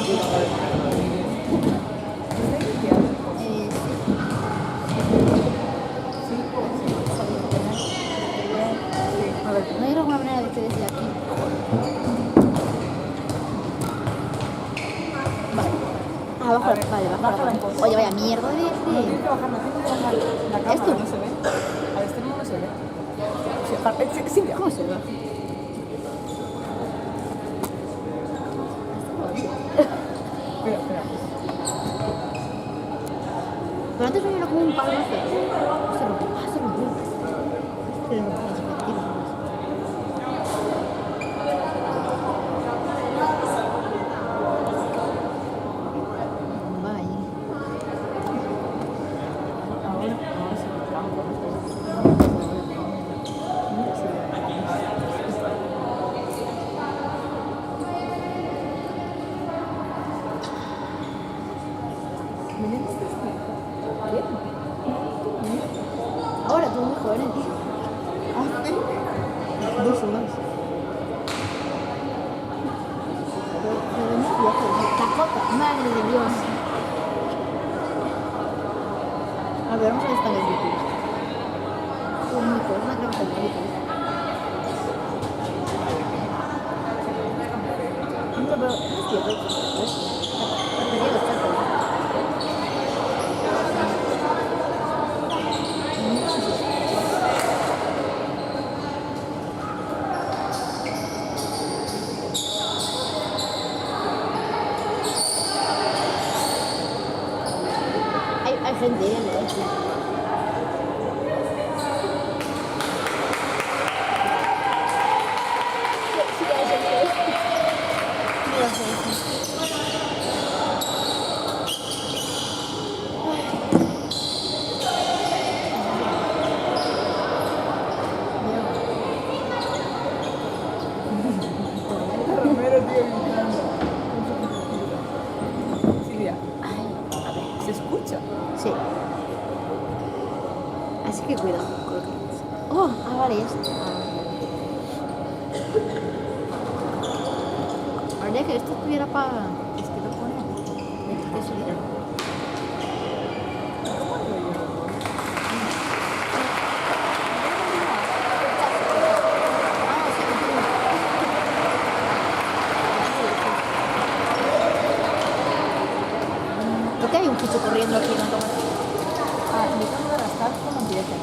A ver, ¿no hay alguna manera de que desde aquí? Vale. Ah, bajo la... Vale, bajo la... Oye, vaya mierda de... Tienes que bajar, no tienes que bajar. La cámara ¿Esto? no se ve. Al extremo no se ve. Sí, ¿Cómo se va? Espera, espera. Pero antes venía como un palo de... Se rompió. Ah, se rompió. Se rompió. Ahora sí lo campo. Ahora tú muy joven. Dos horas. Pero de muy viejos. Cajota, madre de Dios. A ver, vamos a ver esta en YouTube. Son muy cosas, una crema de YouTube. No, pero es cierto. La pelea está todo. Hay gente en el Romero, tío, gritando. Silvia, ¿se escucha? Sí. Así que cuidado con lo que haces. Oh, vale, ya está. Habría que esto estuviera para... Es que lo pone. ¿Qué sería? ¿Cómo lo llevo? ¿Por qué hay un bicho corriendo aquí en la toma? Ah, mi cámara está como empieza.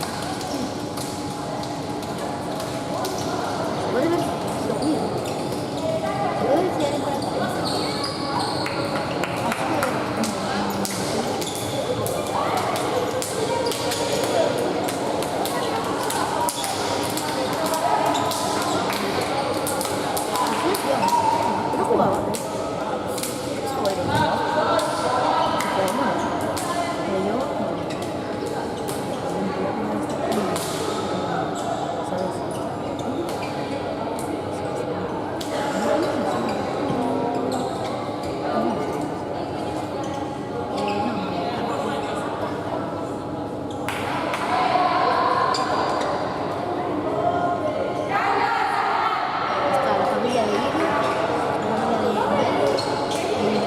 ¿Se puede ver? Lo cuido. ¿Se puede ver si hay por aquí? ¿No jugaba? Bueno, Pero yo... Está la familia de Iris, la familia de Mel, y de Luis,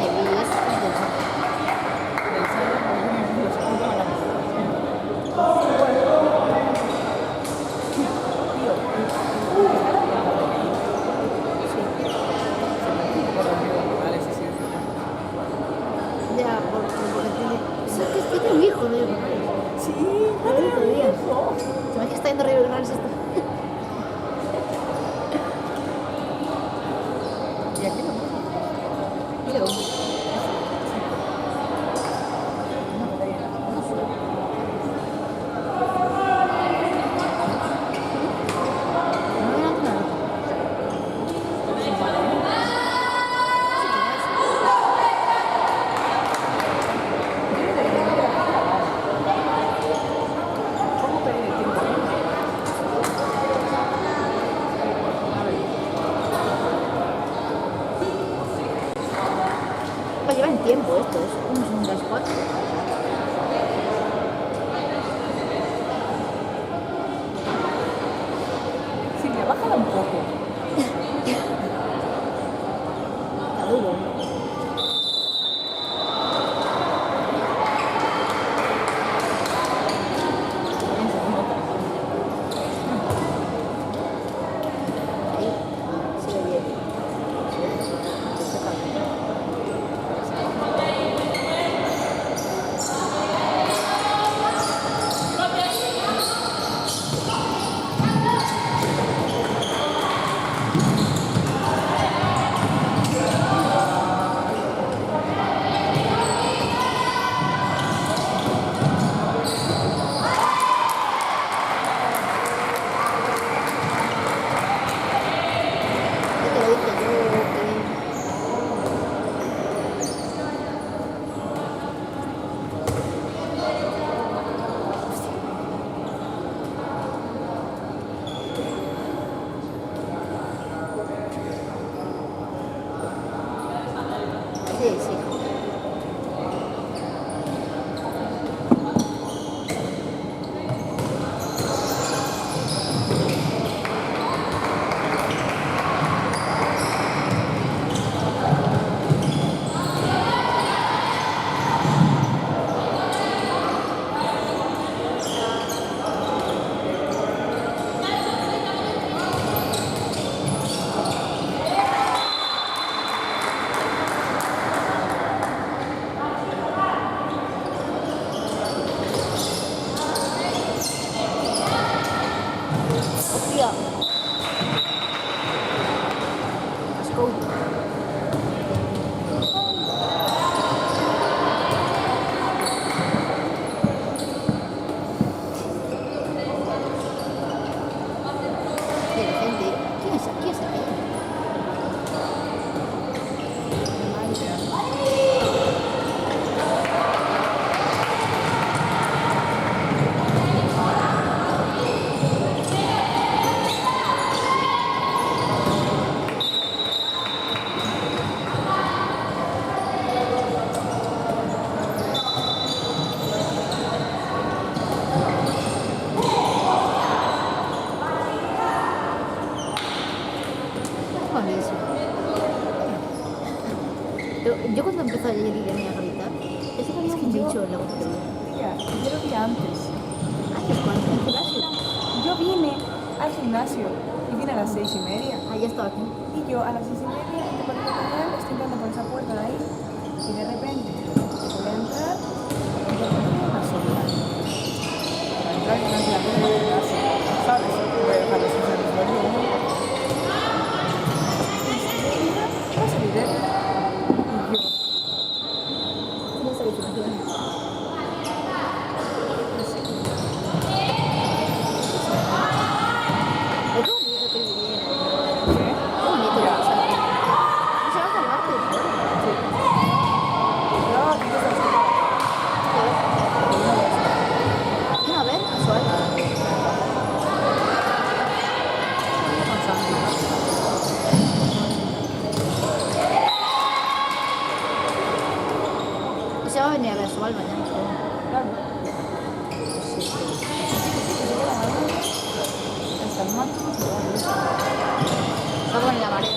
Vale, sí, sí. ya, porque tiene... Es que tiene un hijo, no digo, Sí, pero el otro día. Se me que está yendo a revelar esto. y aquí no. Creo. No me da nada. ¿Cómo pedir el tiempo? Pues llevan tiempo esto, es un las 4. Silvia, bájala un poco. Está duro. mucho en la cafetería. Tía, yo lo vi antes. ¿Antes cuánto? ¿En el gimnasio? Yo vine al gimnasio y vine a las 6:30. Ah, ya estaba aquí. Y yo a las 6:30, estoy entrando por esa puerta de ahí y de repente voy a entrar y yo tengo una sola. Para entrar y no es la misma clase, ¿sabes? Voy a dejar los exámenes por ahí. Va a salir él. Y yo, No sé qué se me Es bonito que viviera. ¿qué? Es bonito Ya. que viviera. ¿No se va a salvarte de todo? Sí. No, ¿qué te estás No, a ver, casual. O sea, va a venir a ver su alma mañana. Claro. Hasta el máximo se va a ir. Va a poner la marea.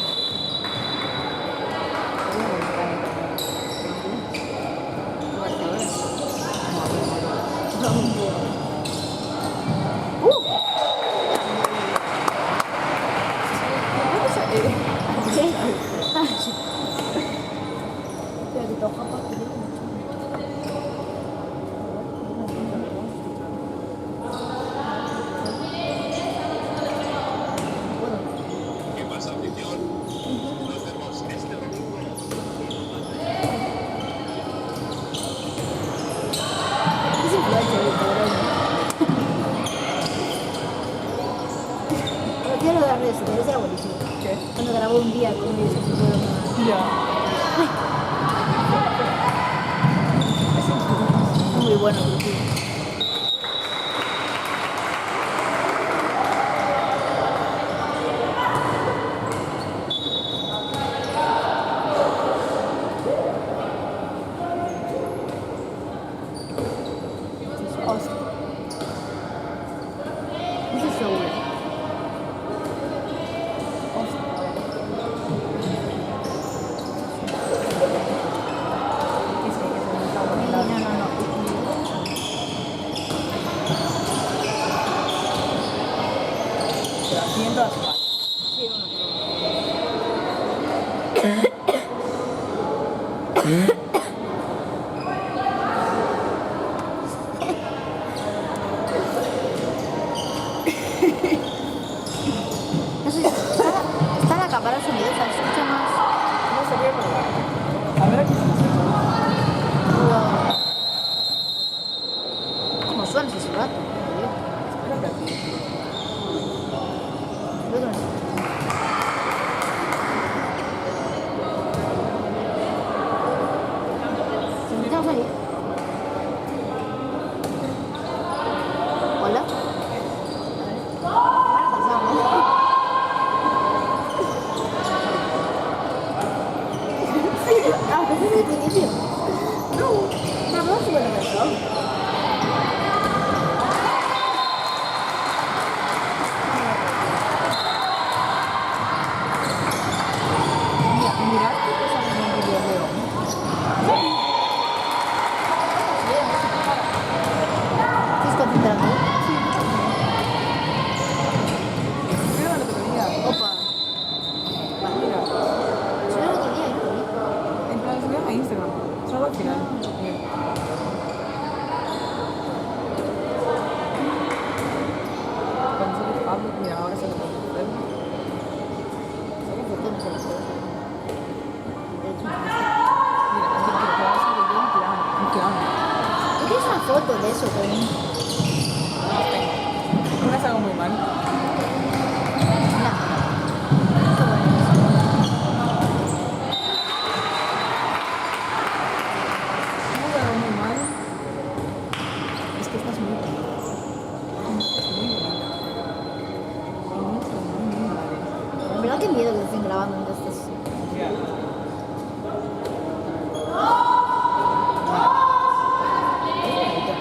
Pero te toca porque yo ¿Qué pasa, afición? Nos vemos este domingo. es influencer el cabrón. Pero quiero dar redes sociales, era buenísimo. ¿Qué? Cuando grabó un día con ellos en su programa. Ya. Es muy bueno, pero sí. Hostia. Eso es seguro. No, no, no. Aquí en todas partes. Sí, bueno. No sé si está la cámara sonido, se escucha más. No sé qué probar. A ver aquí. ¿Cómo suena ese rato? Espérate aquí. Creo que no sé. ¿Se invitamos ahí? Hola. Ahora pasamos. Ah, pues es el inicio. No, no se puede ver todo. Mirad qué cosa más bonita yo veo. ¿Estás concentrando? Mira el otro día. Opa. Mira. Subí el otro día y no lo vi. En plan, subieron a Instagram. Solo al final. Cuando sale Pablo, mira, ahora se lo puedo hacer. Solo foto no se lo puedo. De hecho, Mira, aquí que va a salir yo en plan. En plan. ¿no tienes una foto de eso también? Una es algo muy mal. No. Qué bueno. Una es algo muy mal. Es que estás muy bonita. Estás muy bonita. Estás muy mal. En verdad, qué miedo que estén grabando mientras estás. Ya. Es bonita.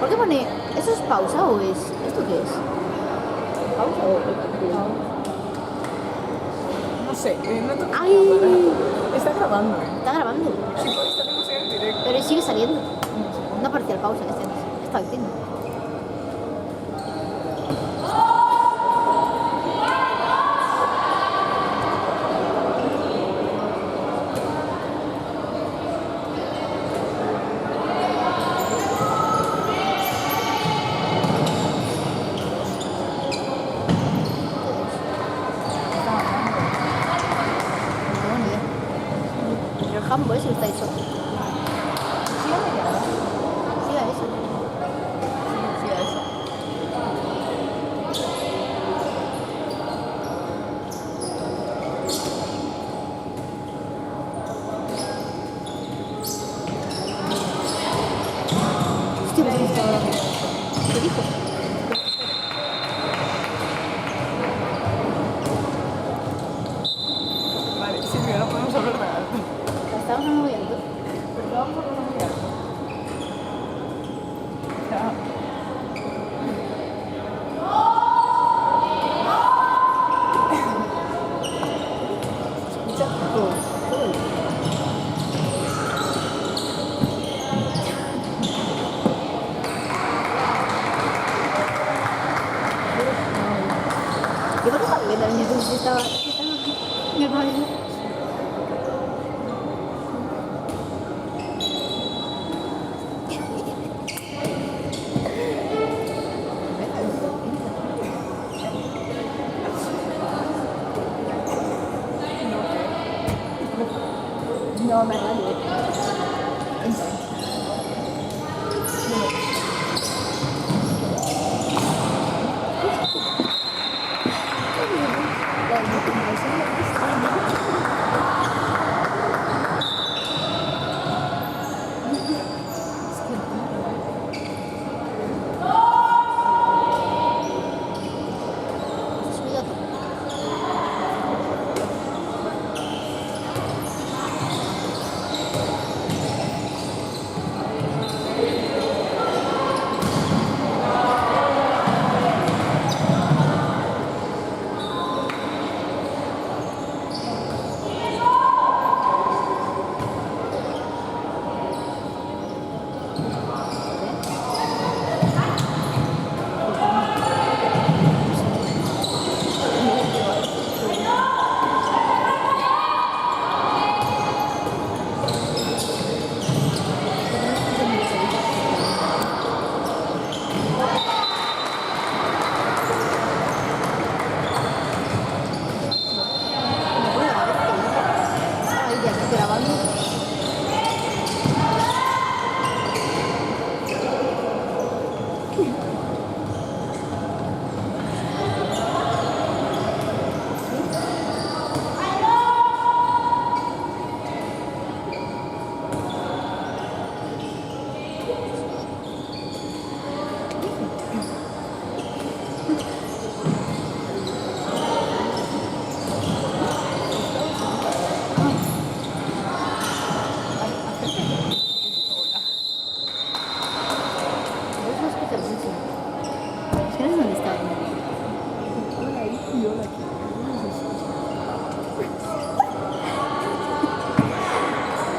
¿Por qué pone? ¿Eso es pausa o es? ¿Esto qué es? ¿Pausa o No sé, no toques ¡Ay! cámara. Está grabando. Está grabando. Sí, pues estaremos en el directo. Pero sigue saliendo. No aparece la pausa, está activo. No, ni idea. El jambo ese está hecho. Sí, ya. Sí, a eso. Sí, a eso. Hostia, pues está... ¿Qué dijo? Vale, Silvia, no podemos hablar de alto. Estamos hablando muy alto. Pero vamos a hablar muy alto. Ya. Escucha todo. Todo. Yo creo que también la niña estaba en el baño. No, me radio. Entra.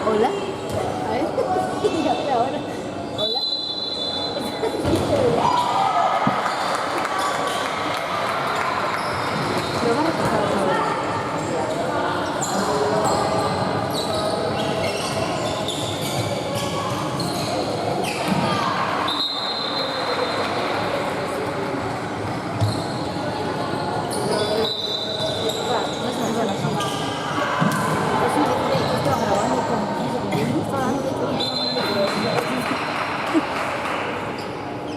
Hola. A ver. Y ahora. Hola. Lo van a pasar ahora. No se me suena así. Es un display que estaba grabando con estaba dando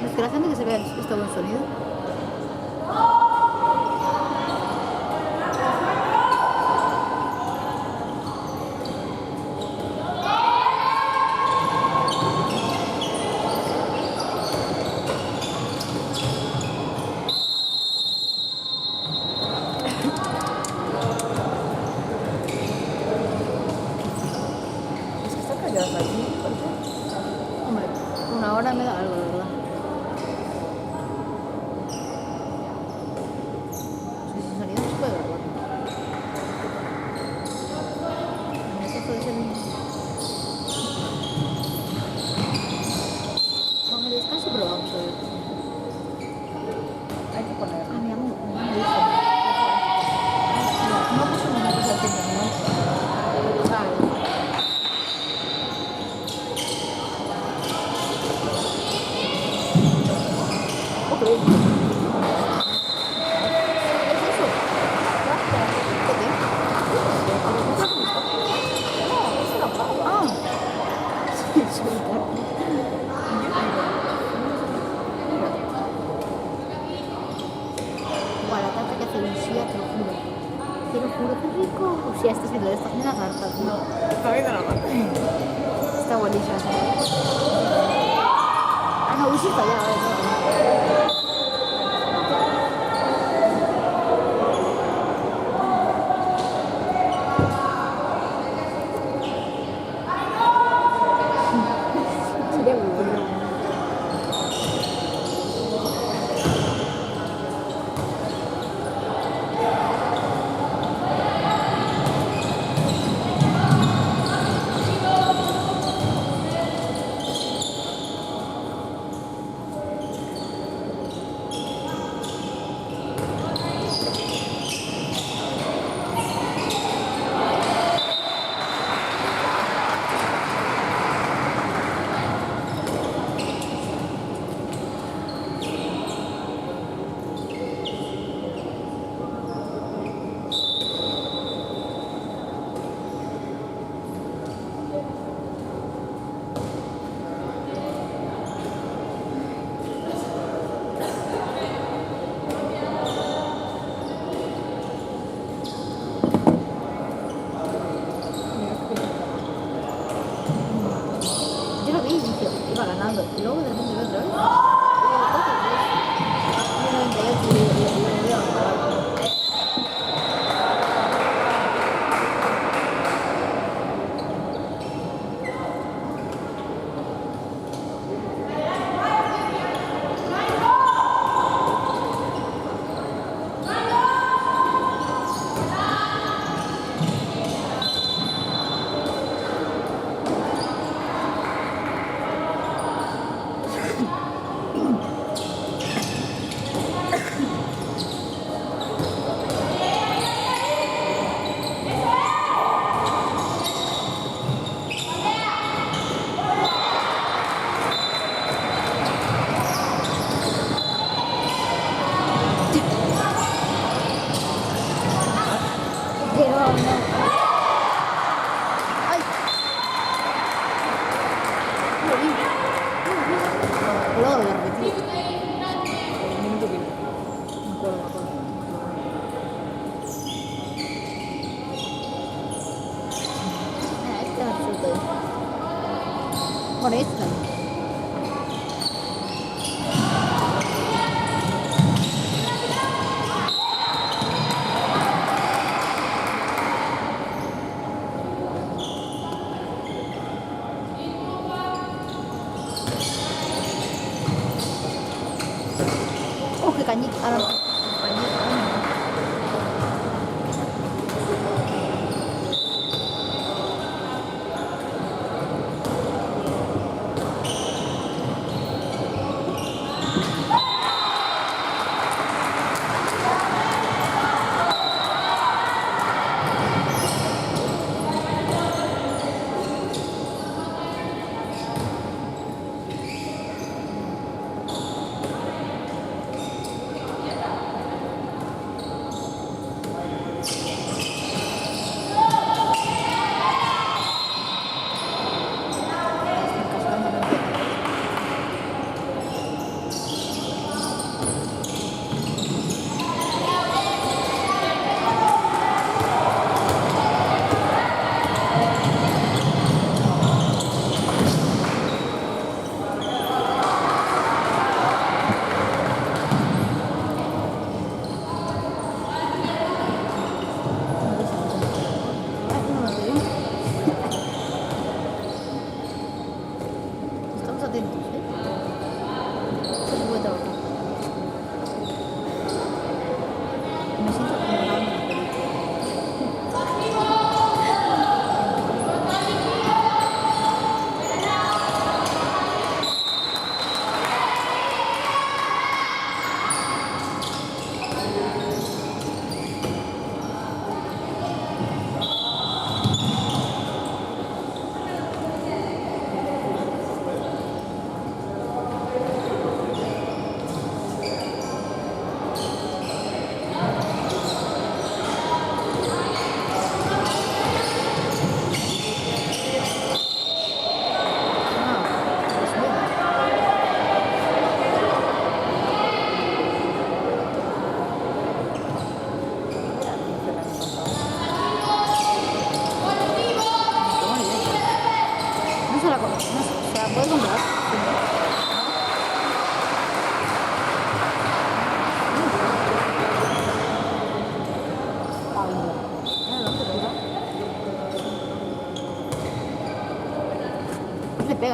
es gracioso que se vea esto con sonido. Es que están calladas aquí, ¿por qué? Hombre, una hora me da algo, la verdad. te lo juro. Te lo juro, qué rico. O sea, esto sí lo de estas nenas hartas, ¿no? Está bien de la mano. Está buenísimo. Ah, no, sí, está allá, a ver. Sería muy bueno. Yo lo vi y dije, iba ganando. Y luego de repente veo otra vez. Y digo, ¿cuánto es? Y 98 y digo, iba ganando. Pero no. ¡Ay! No lo vi. Luego lo voy a repetir. Un minuto que no. Me acuerdo, me acuerdo. Este es el fruto. Bueno, este también. Oh, qué cañita. Ahora no.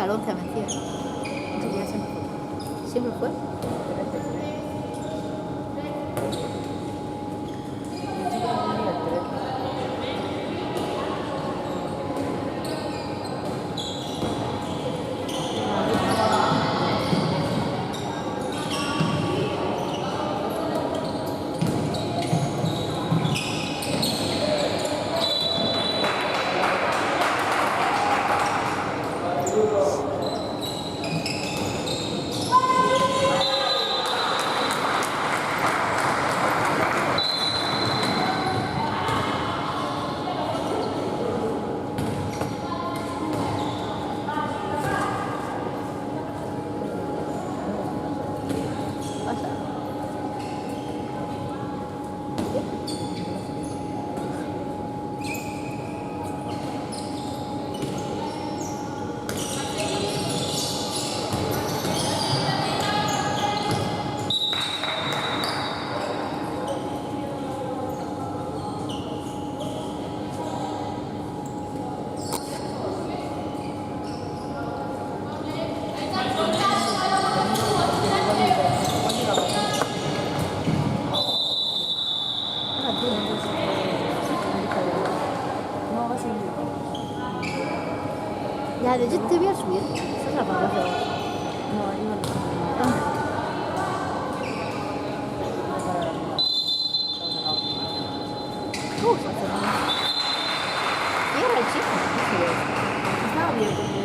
al 11 a Mencía. Ese día siempre fue. Siempre fue. 13, creo. Yo sí creo que un día el 13. Pasa. No, va a ser Ya, de hecho te voy a subir. Esa es la palabra de hoy. no, ahí no lo sé. Se hace mal. Y ahora el chico. Estaba abierto el de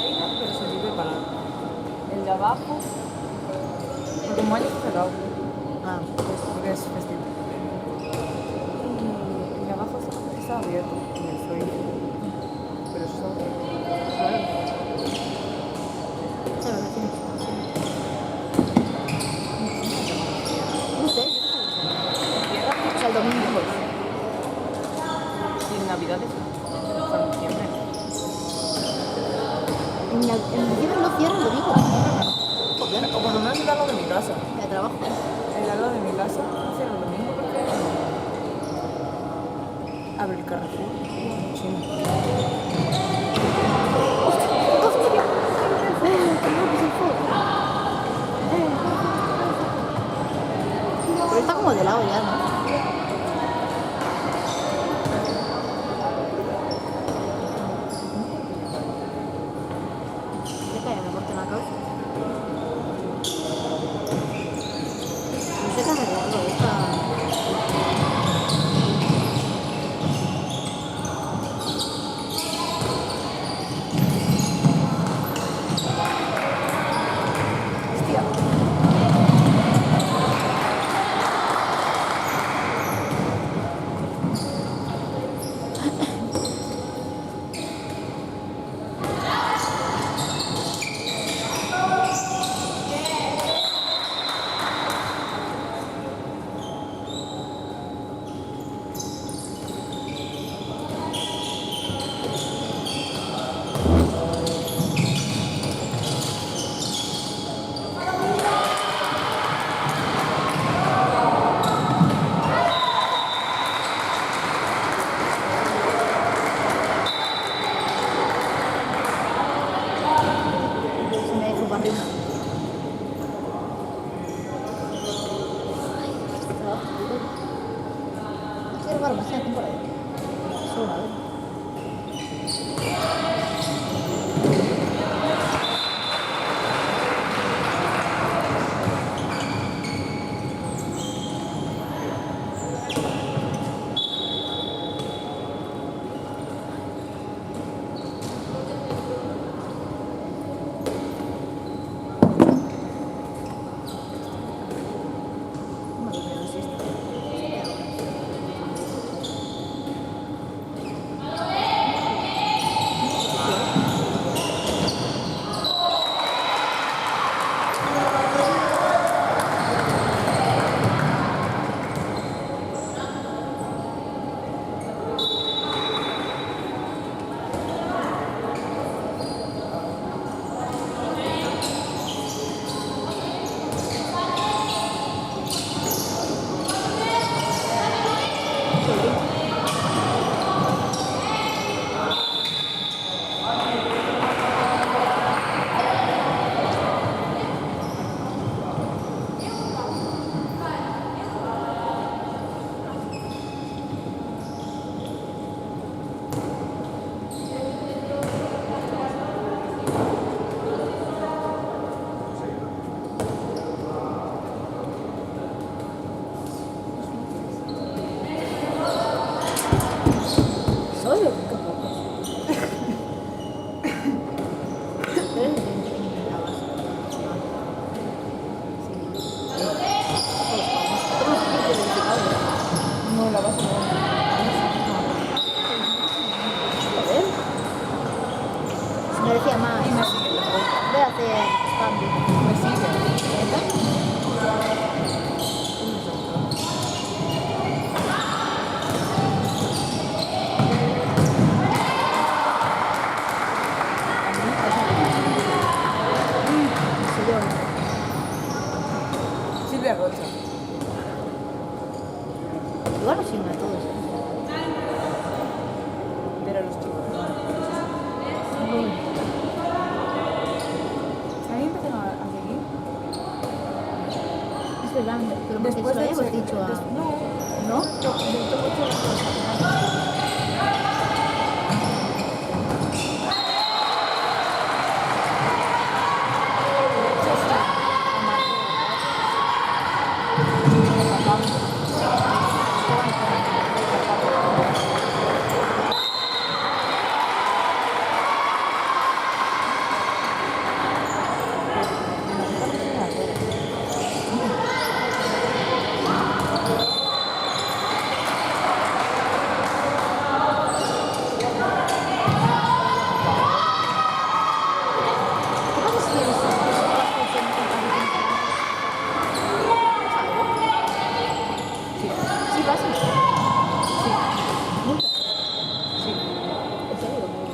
Reina, pero se sirve para nada. El de abajo, porque como año cerrado, Ah, pues porque es festivo. Y el de abajo está abierto, en el suelo. Pero eso está claro. se me hace. No sé, yo no sé. O sea, el domingo, pues. Y en Navidades, para diciembre. En diciembre no cierran el domingo. Joder, O por lo menos el al lado de mi casa. de trabajo. El al lado de mi casa hace el domingo porque abre el Carrefour. Chino. ¡Hostia! Pero está como de lado ya, ¿no? ¿Qué cae? ¿Me corta la cabeza? No sé qué arreglarlo, está... Hostia. Julia Rocha. Igual lo siguen a todos. Pero los chicos. Bueno, A mí me empezó a seguir. es verdad, pero porque Después eso de hemos dicho a... No, ¿No? del top 8 de cosas. ¿Qué pasa si eres sí pasa? Sí. Multa. Sí. ¿En serio?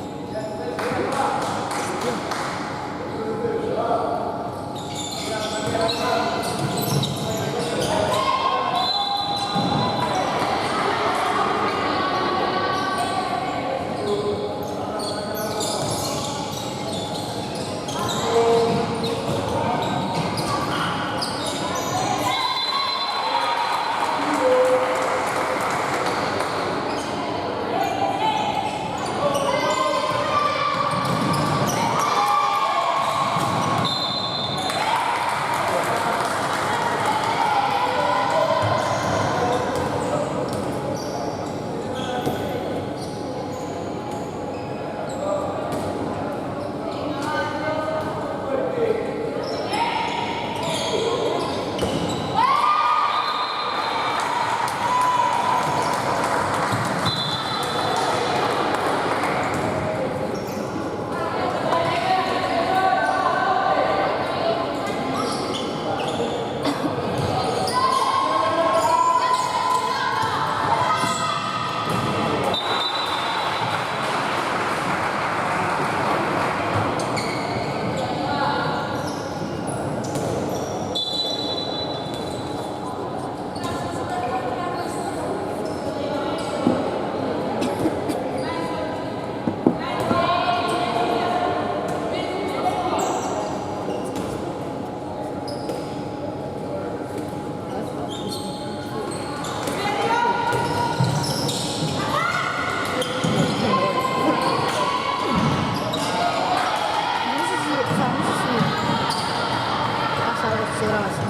Se graba así.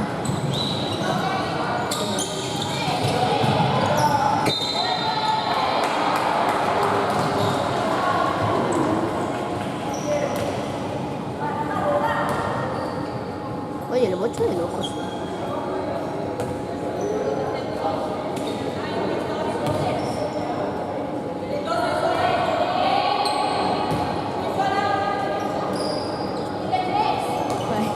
Oye, el bocho de locos. Vale.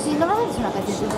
Sí, normalmente es una cancioncita.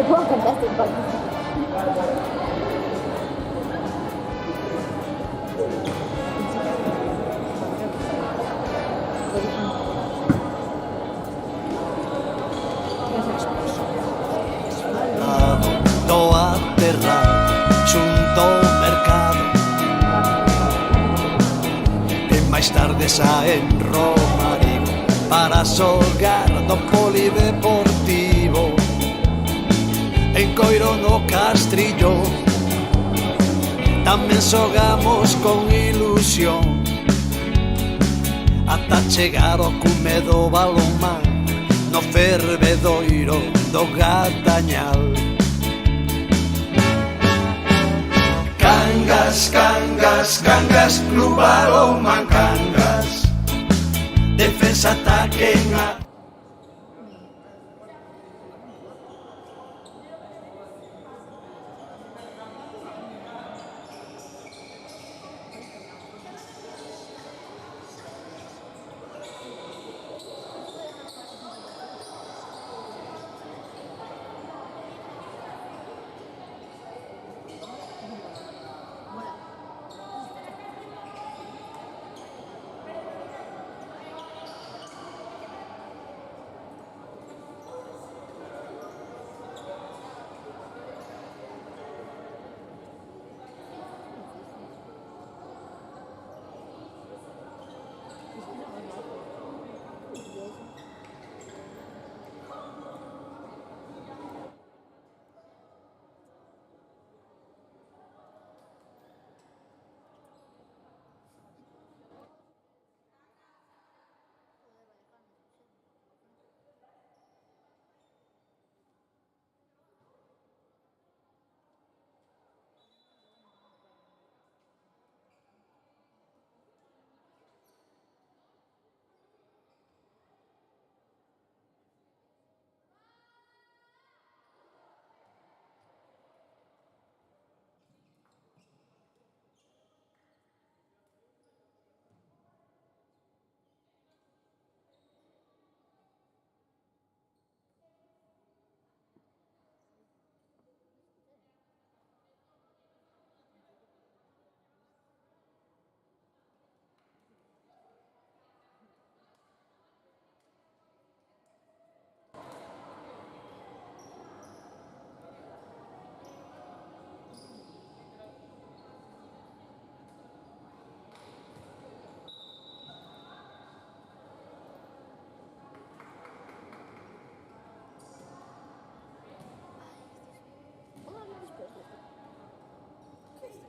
¿Cómo cantaste el país? Do aterrado xunto ao mercado e máis tarde saen Romarín para xogar no polideportivo en Coiro no Castrillo. Tamén xogamos con ilusión ata chegar ao cume do balonmán no fervedoiro do Gatañal. Cangas, Cangas, Cangas, Club Balonmán Cangas, defensa, ataque en a...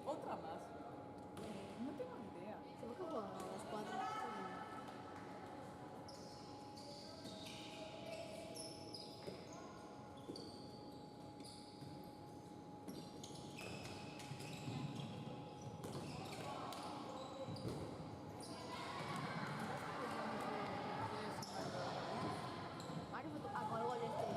Otra más. No tengo ni idea. Creo que jugaban a las 4. Mario fue con el gol este.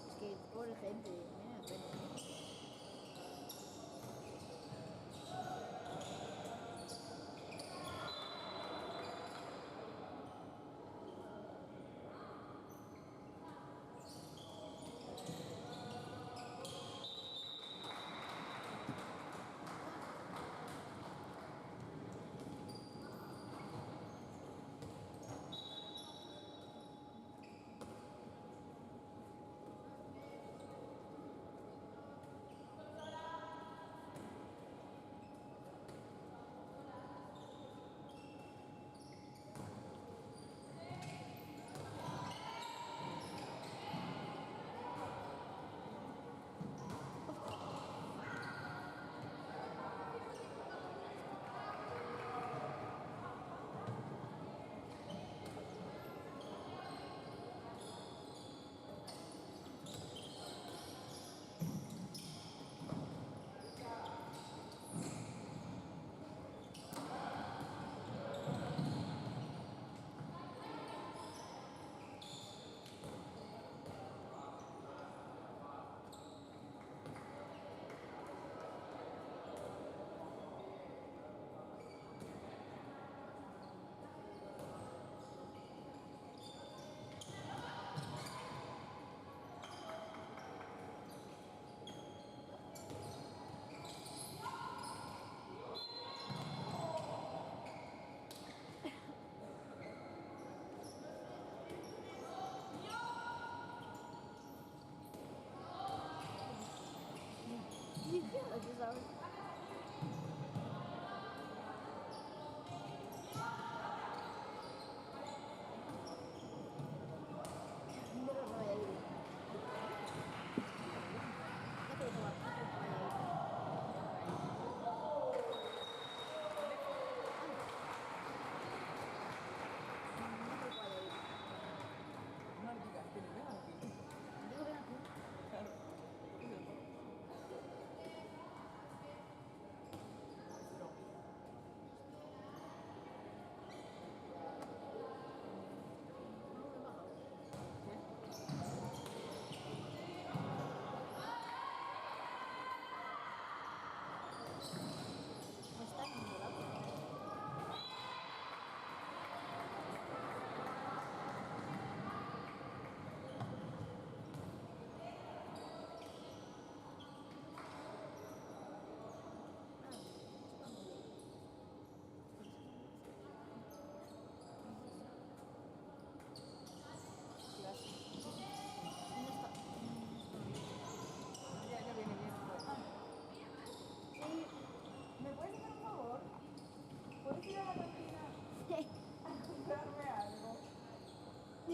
Es que pobre gente, me da pena.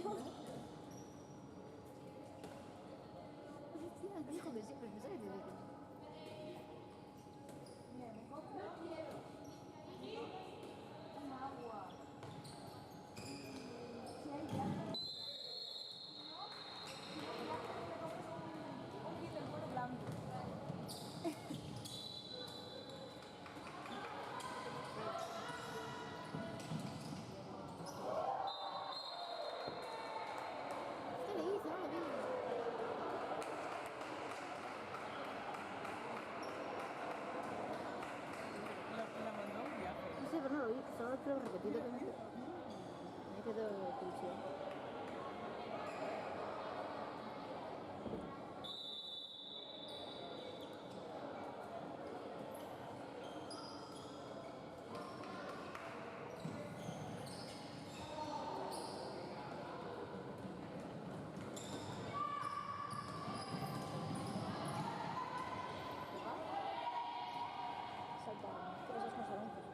Hostia, dijo que sí, pero pensaba que te dijo. Mira, me compro. Toma agua. Si hay ya. Un kit de cuero blanco. ¿Qué le hizo? No lo vi. La mandó un viaje. No sé, pero no lo vi. Solo creo repetido que me quedó curiosidad. Saltaron. Pero esos no son anuncios.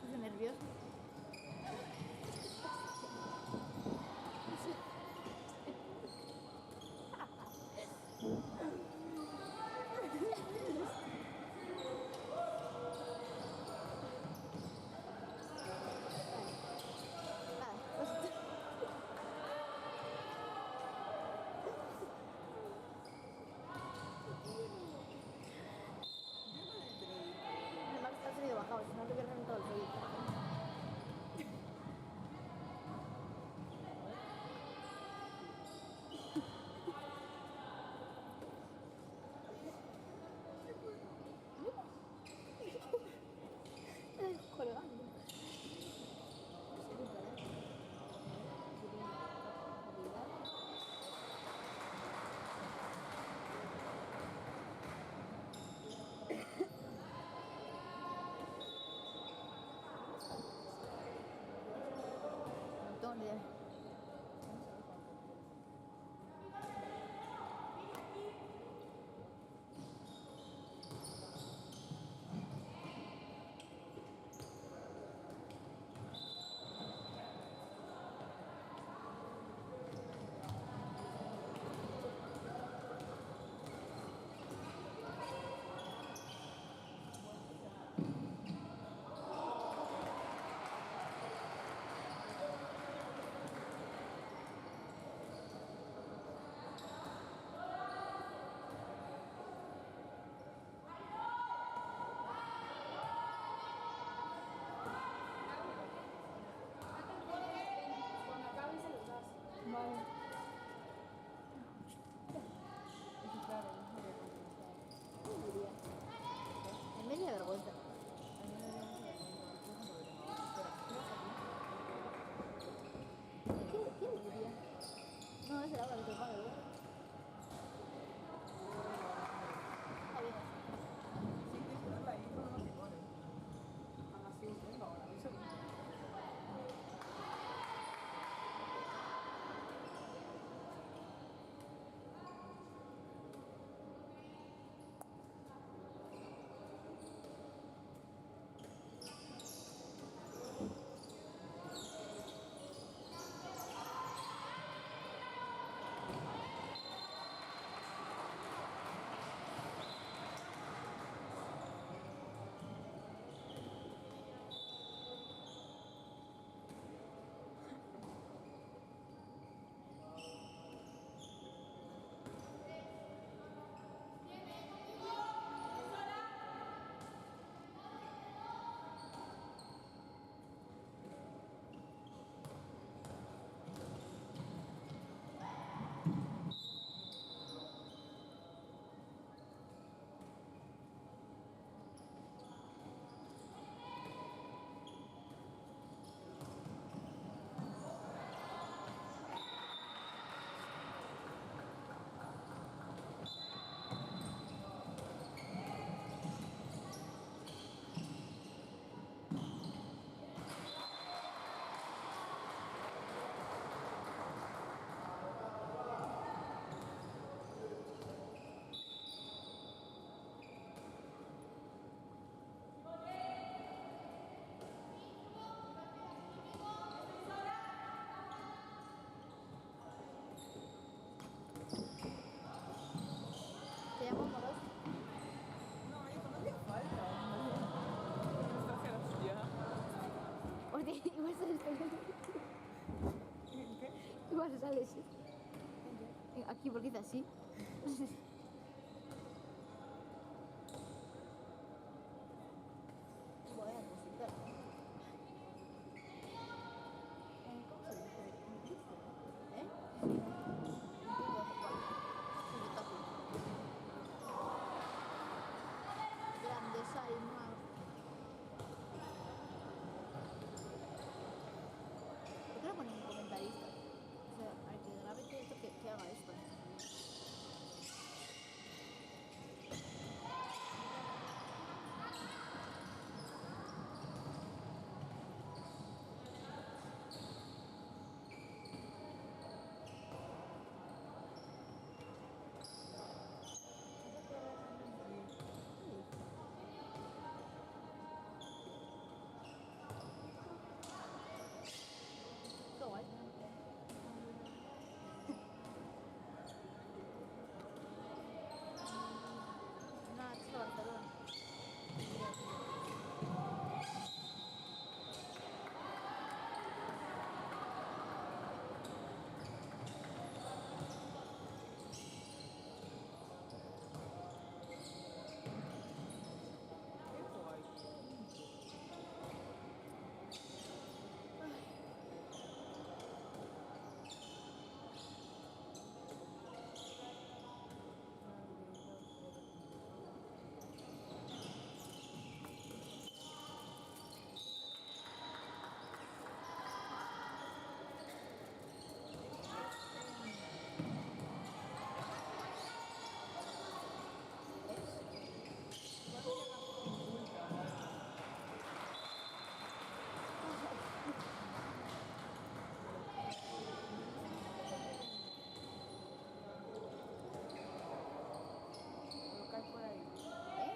Estoy nervioso. Vale, pues además está el sonido bajado, si no te pierden todo el sonido. Colgando. ¿Dónde? Vale. Es claro, ¿Qué diría? En media vergüenza. ¿Qué diría? No, es el agua que te paga, ¿verdad? Está bien. Sí, tienes que darle ahí con los limones. Así, venga, ahora, eso. se sale ese. Aquí, porque dice así. Buena cosita. ¿Cómo se dice? ¿Eh? Grandeza y más. ¿Por qué no ponen un comentarista? O sea, al que grabe todo esto, que haga esto. Qué guay. Nada, esto es Barcelona. Qué guay. Lo que hay por ahí. ¿Eh?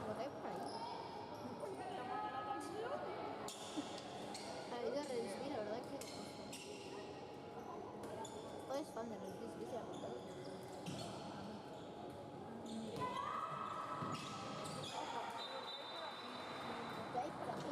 Lo que hay por ahí. Ha ido a Redisby, la verdad que... Todo es fan de Redisby, se ha contado. ¿Qué hay por aquí?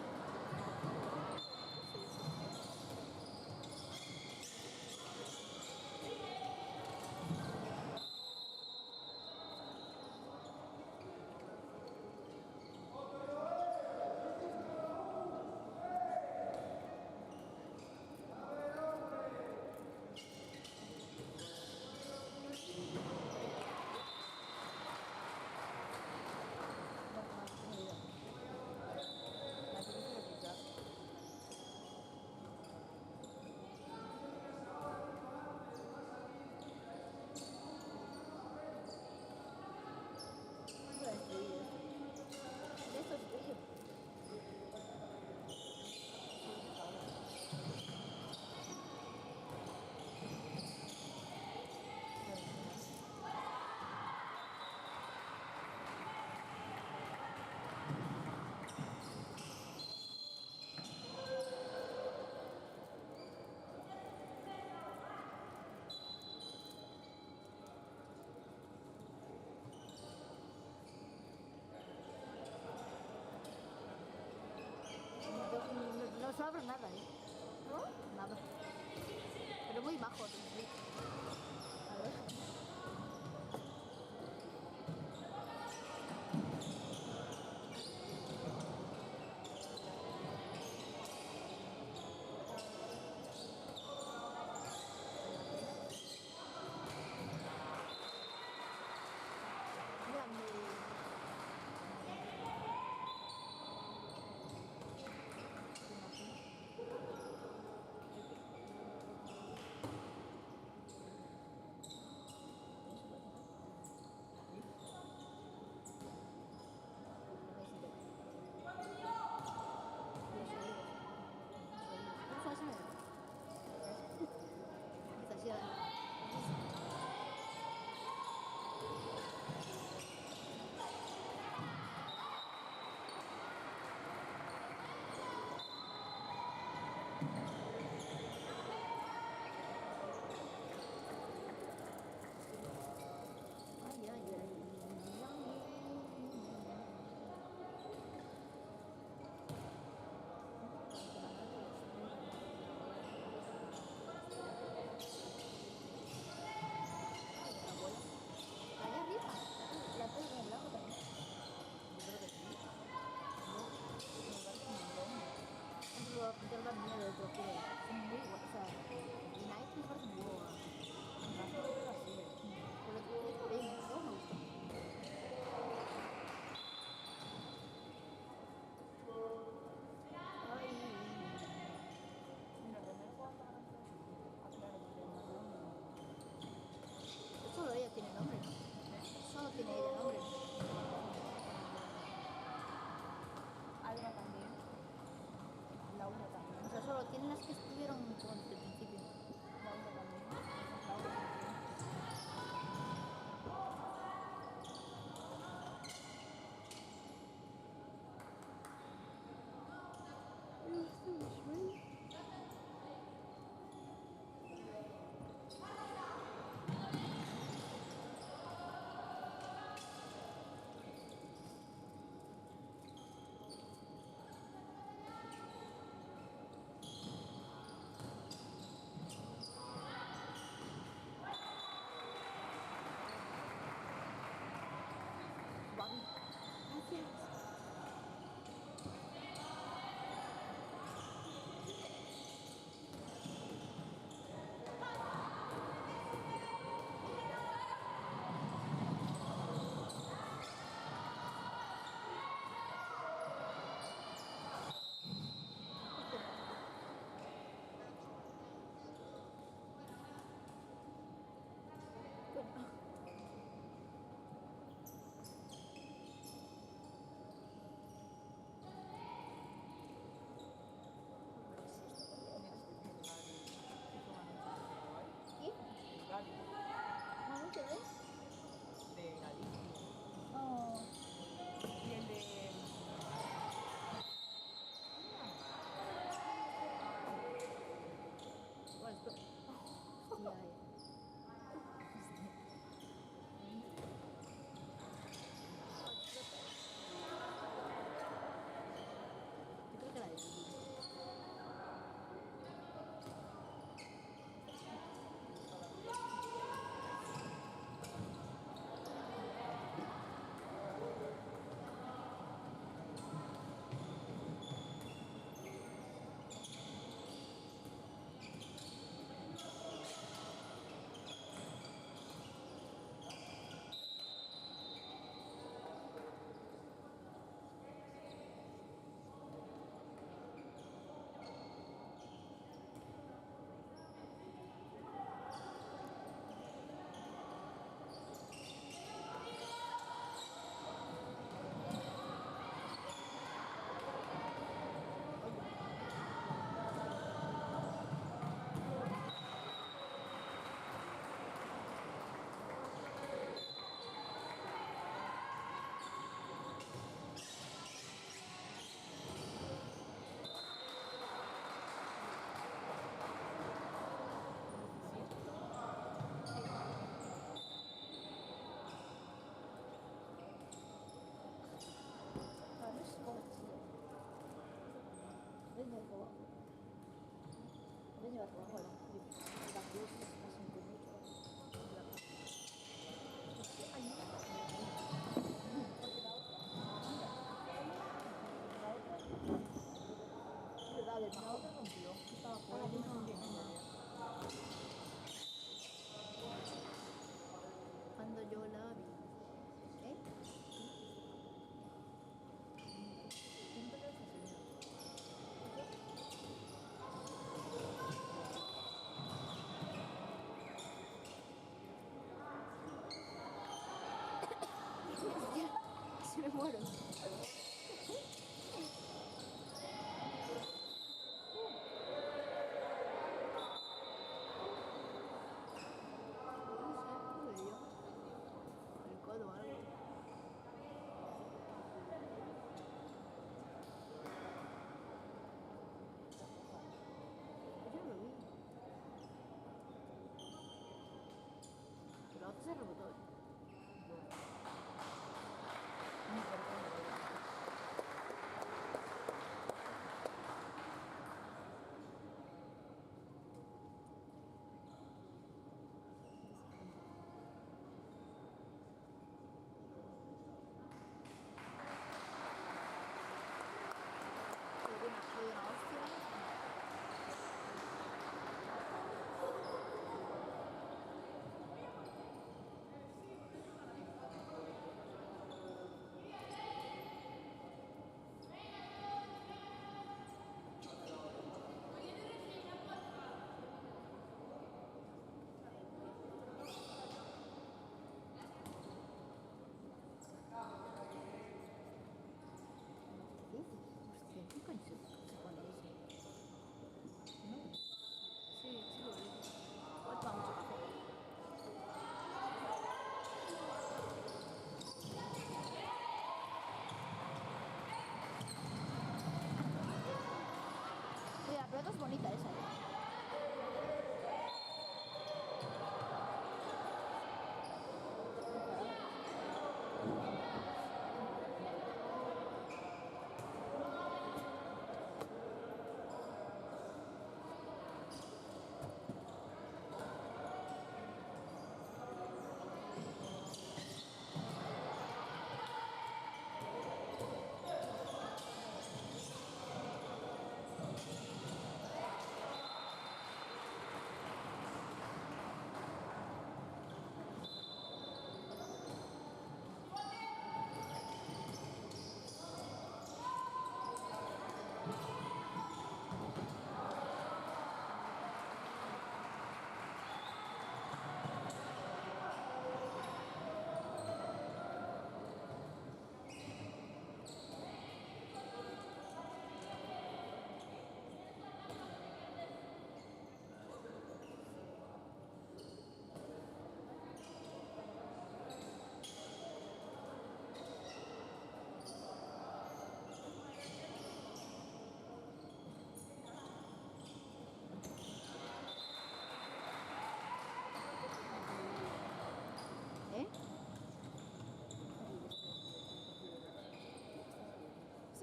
La tienes que escuchar. Voy a destruir esto. Esto es tuyo. No sobra nada, ¿eh? ¿No? Nada. Pero muy bajo, sí. A ver. Mira, las que estuvieron con desde el principio. La otra también. La otra también. Babi. Gracias. ¿Y? Gaby, ¿Mami te ves? de Galicia. Oh. Y el de. Bueno, esto. Hostia, Yo creo que la de Będzie łatwo, chodź. I tak już na verdad, el La otra rompió. Estaba fuera. Yo me sentí en ella. cuando yo la vi. ¿Eh? Siempre que se señor. Ya, se me muero. No sé, ¿qué me dio? El codo o algo. Yo no lo vi. Pero la otra se rebotó. Ni perdón. Soy una hostia.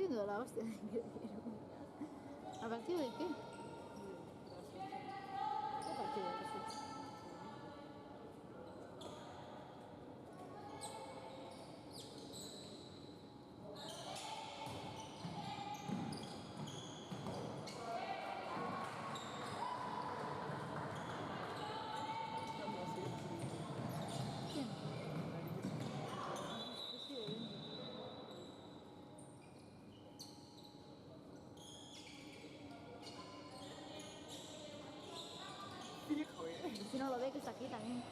siendo la hostia de que ¿a partido de qué? ¿Qué partido de eso? ¿Quién? Pues sí, evidente. Fijo, Si no lo ve que está aquí también.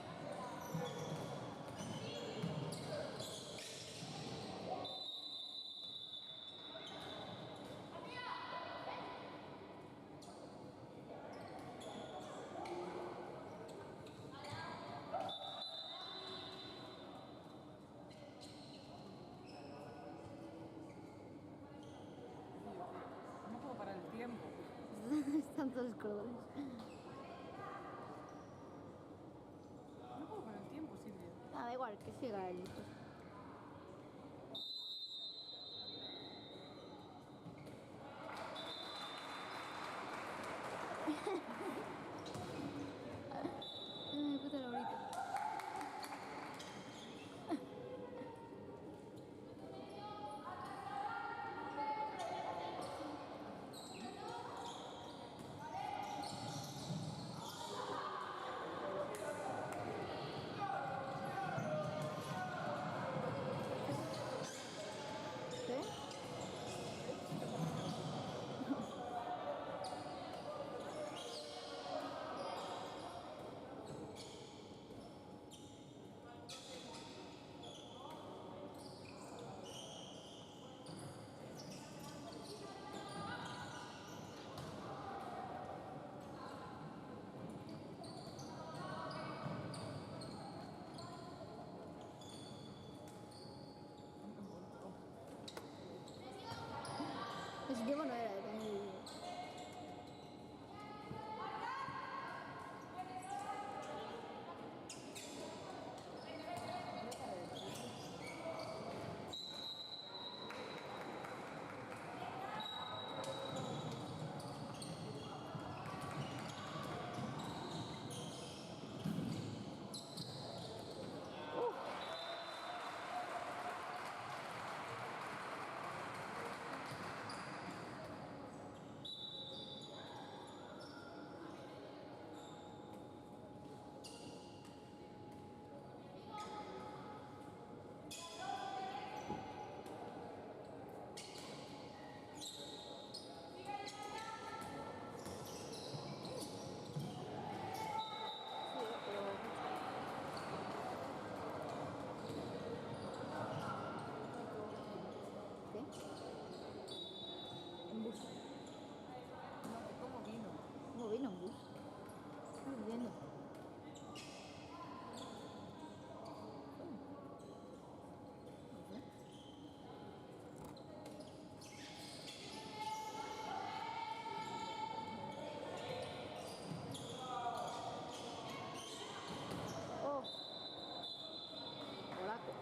No puedo parar el tiempo. Están todos los colores. No puedo parar el tiempo, Silvia. Nada, da igual, que siga el listo. Ay, puta la horita. ¿Qué? Ese tiempo no era de tener. ¿Qué? En bus. No, que cómo vino. ¿Cómo vino en bus? No entiendo. Oh, polaco.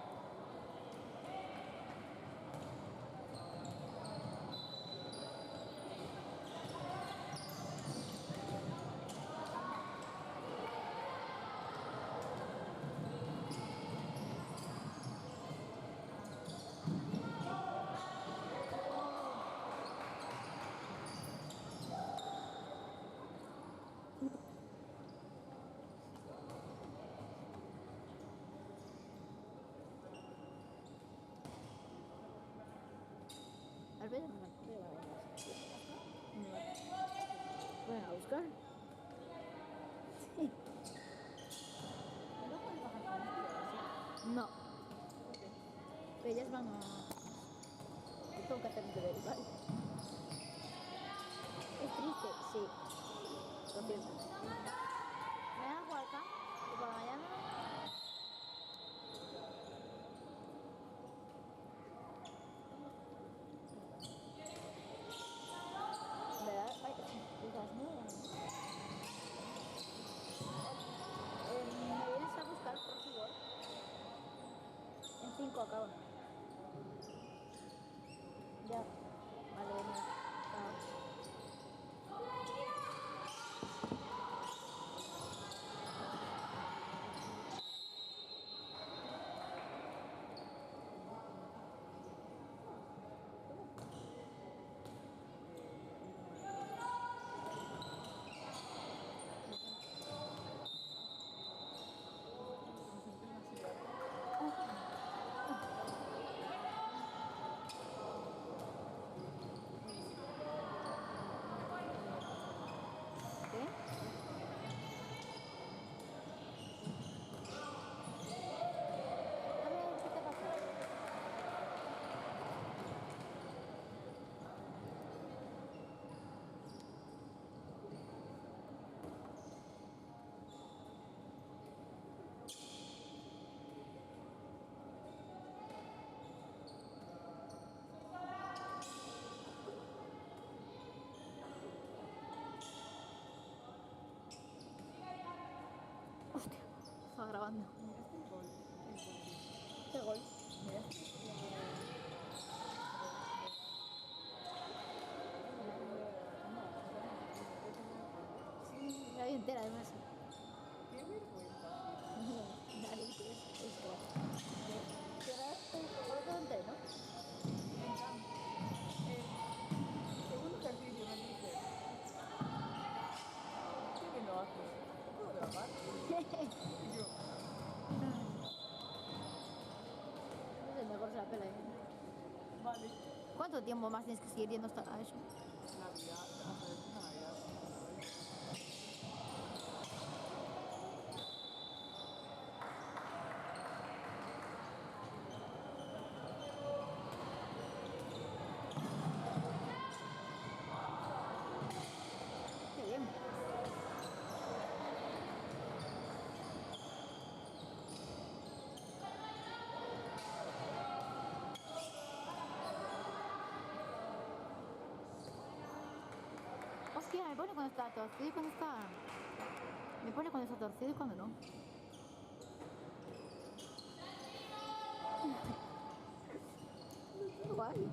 Al ver, me van a buscar. Sí. No puedes bajar con esto, No. Pero ellas van a. Yo tengo que hacer un deber, ¿vale? Es triste, sí. Lo siento. Mañana juego al campo y por la mañana. ¿Verdad? Ay, las 9. ¿Me vienes a buscar, por favor? En 5 acaban. Ya. grabando. Este es gol. ¿Qué gol? Mira, este La vida entera, además. qué vergüenza. Dale, es gol. Llegaste por todo entero, ¿no? Segundo ejercicio me dice. ¿Qué bien lo haces? ¿Te puedo grabar? Y yo, Es el mejor se la pela. vale. ¿Cuánto tiempo más tienes que seguir yendo hasta a eso? Navidad, hasta después de Navidad. Qué bien. Hostia, me pone cuando está torcido y cuando está... Me pone cuando está torcido y cuando no. Guay.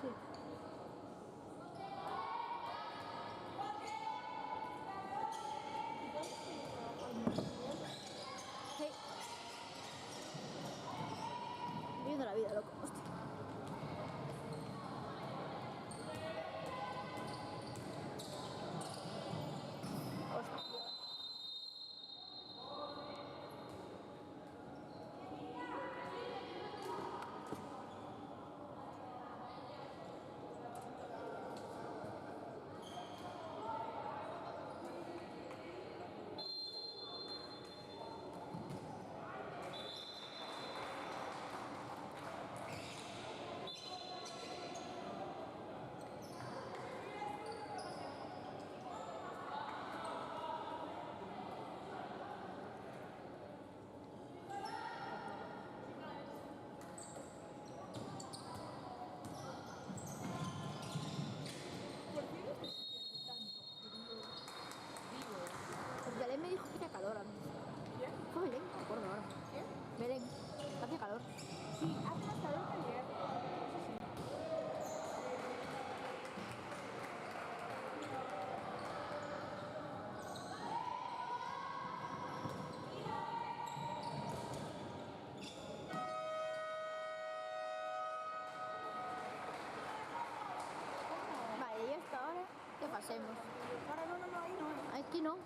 Sí. Sí. Viviendo la vida, loco. Hostia. Hostia. ¿Por qué no te sientes tanto frío? Digo, Pues Belén me dijo que hacía calor antes. ¿quién? Fue Belén, no me acuerdo ahora. ¿Quién? Belén, hacía calor. Sí, hace más calor que ayer. Eso sí. Vale, y hasta ahora, ¿qué pasemos? Ahora no, ahí no. Aquí no.